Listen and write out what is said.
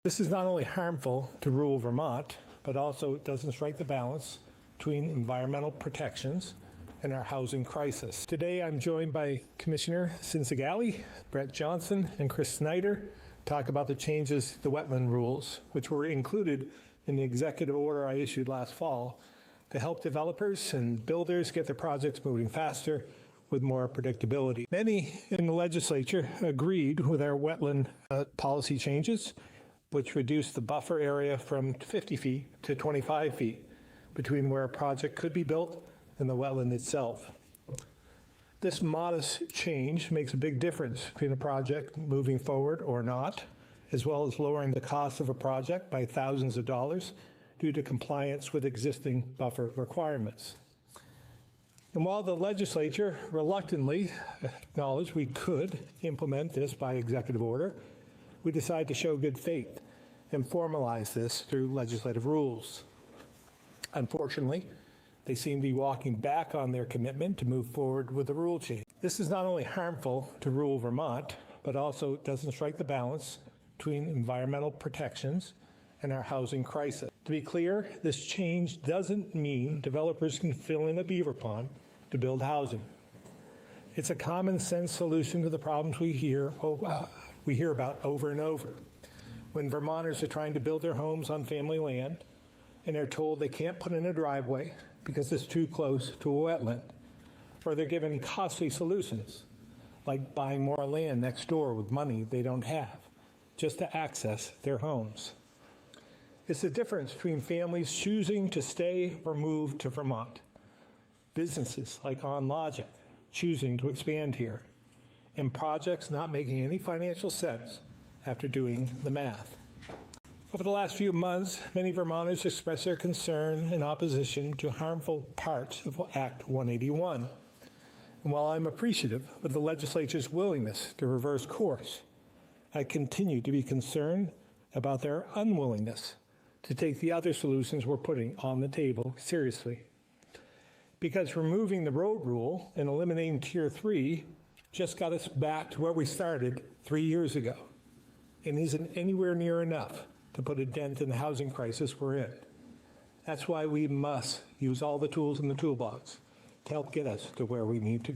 This is not only harmful to rural Vermont, but also it doesn't strike the balance between environmental protections and our housing crisis. Today I'm joined by Commissioner Sinsagali, Brett Johnson, and Chris Snyder to talk about the changes to the wetland rules, which were included in the executive order I issued last fall to help developers and builders get their projects moving faster with more predictability. Many in the legislature agreed with our wetland policy changes, which reduced the buffer area from 50 feet to 25 feet between where a project could be built and the wetland itself. This modest change makes a big difference between a project moving forward or not, as well as lowering the cost of a project by thousands of dollars due to compliance with existing buffer requirements. And while the legislature reluctantly acknowledged we could implement this by executive order, we decided to show good faith and formalize this through legislative rules. Unfortunately, they seem to be walking back on their commitment to move forward with the rule change. This is not only harmful to rural Vermont, but also doesn't strike the balance between environmental protections and our housing crisis. To be clear, this change doesn't mean developers can fill in a beaver pond to build housing. It's a common sense solution to the problems we hear about over and over. When Vermonters are trying to build their homes on family land and they're told they can't put in a driveway because it's too close to a wetland, or they're given costly solutions like buying more land next door with money they don't have just to access their homes. It's the difference between families choosing to stay or move to Vermont, businesses like OnLogic choosing to expand here, and projects not making any financial sense after doing the math. Over the last few months, many Vermonters expressed their concern and opposition to harmful parts of Act 181. And while I'm appreciative of the legislature's willingness to reverse course, I continue to be concerned about their unwillingness to take the other solutions we're putting on the table seriously. Because removing the road rule and eliminating Tier 3 just got us back to where we started 3 years ago and isn't anywhere near enough to put a dent in the housing crisis we're in. That's why we must use all the tools in the toolbox to help get us to where we need to go.